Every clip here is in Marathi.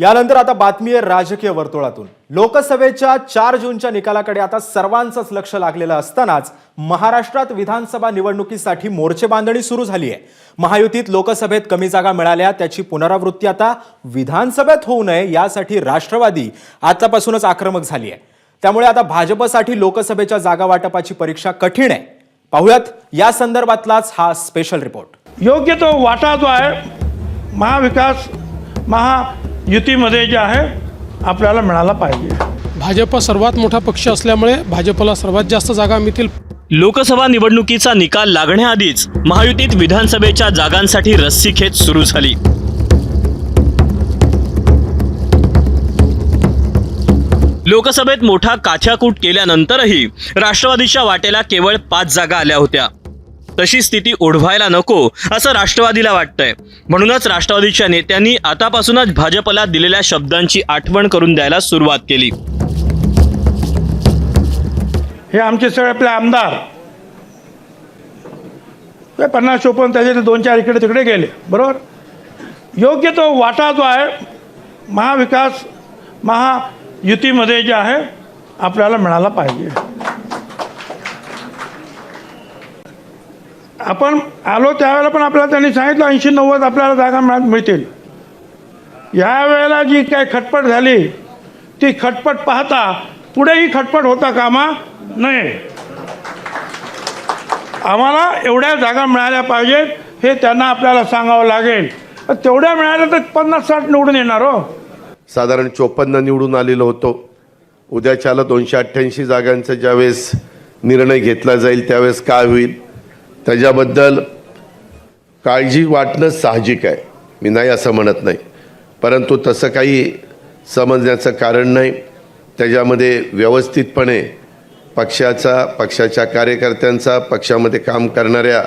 यानंतर आता बातमी आहे राजकीय वर्तुळातून। लोकसभेच्या 4 जूनच्या निकालाकडे आता सर्वांचंच लक्ष लागलेलं असतानाच महाराष्ट्रात विधानसभा निवडणुकीसाठी मोर्चे बांधणी सुरू झाली आहे। महायुतीत लोकसभेत कमी जागा मिळाल्या त्याची पुनरावृत्ती आता विधानसभेत होऊ नये यासाठी राष्ट्रवादी आतापासूनच आक्रमक झाली आहे। त्यामुळे आता भाजपसाठी लोकसभेच्या जागा वाटपाची परीक्षा कठीण आहे। पाहूयात या संदर्भातलाच हा स्पेशल रिपोर्ट। योग्य तो वाटा जो आहे महाविकास महायुतीमध्ये जे आहे आपल्याला मिळाला पाहिजे। भाजप सर्वात मोठा पक्ष असल्यामुळे भाजपला सर्वात जास्त जागा मिळतील। लोकसभा निवडणुकीचा निकाल लागण्याआधीच महायुतीत विधानसभेच्या जागांसाठी रस्सीखेच सुरू झाली। लोकसभेत मोठा काछाकूट केल्यानंतरही राष्ट्रवादीच्या वाटेला केवळ 5 जागा आल्या होत्या। तशी स्थिती ओढवायला नको असं राष्ट्रवादीला वाटतंय। म्हणूनच राष्ट्रवादीच्या नेत्यांनी आतापासूनच भाजपला दिलेल्या शब्दांची आठवण करून द्यायला सुरुवात केली। हे आमचे सगळे आपले आमदार 50-54 त्याचे 2-4 इकडे तिकडे गेले, बरोबर। योग्य तो वाटा जो आहे महाविकास महायुतीमध्ये जे आहे आपल्याला मिळाला पाहिजे। आपण आलो त्यावेळेला पण आपल्याला त्यांनी सांगितलं 80-90 आपल्याला जागा मिळतील। यावेळेला जी काय खटपट झाली ती खटपट पाहता पुढेही खटपट होता कामा नये। आम्हाला एवढ्या जागा मिळाल्या पाहिजेत हे त्यांना आपल्याला सांगावं लागेल। तेवढ्या मिळाल्या तर 50-60 निवडून येणार हो। साधारण 54 निवडून आलेलो होतो। उद्याच्याला 288 जागांचा ज्यावेळेस निर्णय घेतला जाईल त्यावेळेस काय होईल त्याच्याबद्दल काळजी वाटणं साहजिक आहे, मी नाही असं म्हणत नाही, परंतु तसं काही समजण्याचं कारण नाही। त्याच्यामध्ये व्यवस्थितपणे पक्षाच्या कार्यकर्त्यांचा, पक्षामध्ये काम करणाऱ्या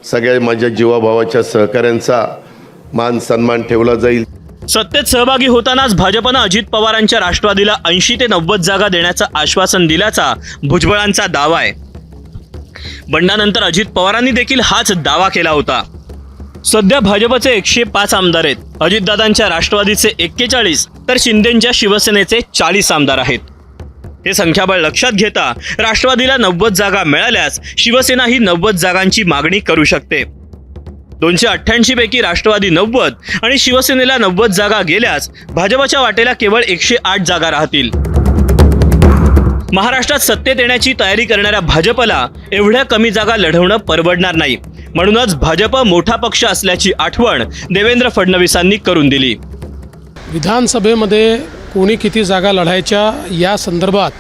सगळ्या माझ्या जीवाभावाच्या सहकाऱ्यांचा मान सन्मान ठेवला जाईल। सत्तेत सहभागी होतानाच भाजपनं अजित पवारांच्या राष्ट्रवादीला 80 ते 90 जागा देण्याचं आश्वासन दिल्याचा भुजबळांचा दावा आहे। बंडानंतर अजित पवारांनी देखील हाच दावा केला होता। सध्या भाजपचे 105 आमदार आहेत। अजितदादांच्या राष्ट्रवादीचे 41 तर शिंदेंच्या शिवसेनेचे 40 आमदार आहेत। हे संख्याबळ लक्षात घेता राष्ट्रवादीला 90 जागा मिळाल्यास शिवसेना ही 90 जागांची मागणी करू शकते। 288 पैकी राष्ट्रवादी 90 आणि शिवसेनेला 90 जागा गेल्यास भाजपच्या वाटेला केवळ 108 जागा राहतील। महाराष्ट्रात सत्तेत येण्याची तयारी करणाऱ्या भाजपला एवढ्या कमी जागा लढवणं परवडणार नाही। म्हणूनच भाजप मोठा पक्ष असल्याची आठवण देवेंद्र फडणवीसांनी करून दिली। विधानसभेमध्ये कोणी किती जागा लढायच्या या संदर्भात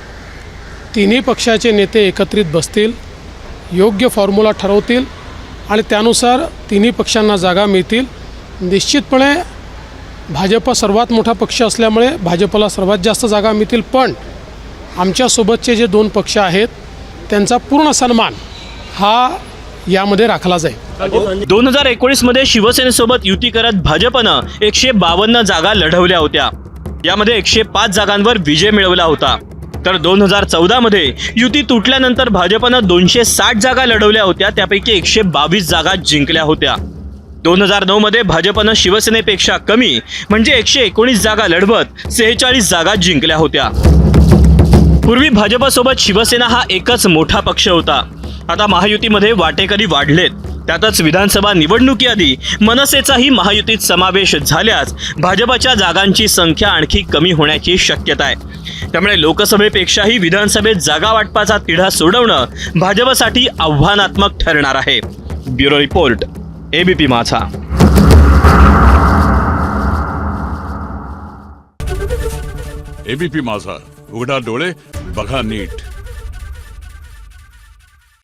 तिन्ही पक्षाचे नेते एकत्रित बसतील, योग्य फॉर्म्युला ठरवतील आणि त्यानुसार तिन्ही पक्षांना जागा मिळतील। निश्चितपणे भाजप सर्वात मोठा पक्ष असल्यामुळे भाजपला सर्वात जास्त जागा मिळतील, पण आमच्यासोबतचे जे 2 पक्ष आहेत त्यांचा पूर्ण सन्मान हा यामध्ये राखला जाईल। 2019 मध्ये शिवसेनेसोबत युती करत भाजपनं 152 जागा लढवल्या होत्या। यामध्ये 105 जागांवर विजय मिळवला होता। तर 2014 मध्ये युती तुटल्यानंतर भाजपनं 260 जागा लढवल्या होत्या, त्यापैकी 122 जागा जिंकल्या होत्या। 2009 मध्ये भाजपनं शिवसेनेपेक्षा कमी म्हणजे 119 जागा लढवत 46 जागा जिंकल्या होत्या। पूर्वी भाजपसोबत शिवसेना हा एकच मोठा पक्ष होता। आता महायुतीमध्ये वाटेकरी वाढलेत। त्यातच विधानसभा निवडणुकीआधी मनसेचाही महायुतीत समावेश झाल्यास भाजपच्या जागांची संख्या आणखी कमी होण्याची शक्यता आहे। त्यामुळे लोकसभेपेक्षाही विधानसभेत जागा वाटपाचा तिढा सोडवणं भाजपसाठी आव्हानात्मक ठरणार आहे। ब्युरो रिपोर्ट, एबीपी माझा। एबीपी माझा, उघडा डोळे बघा नीट।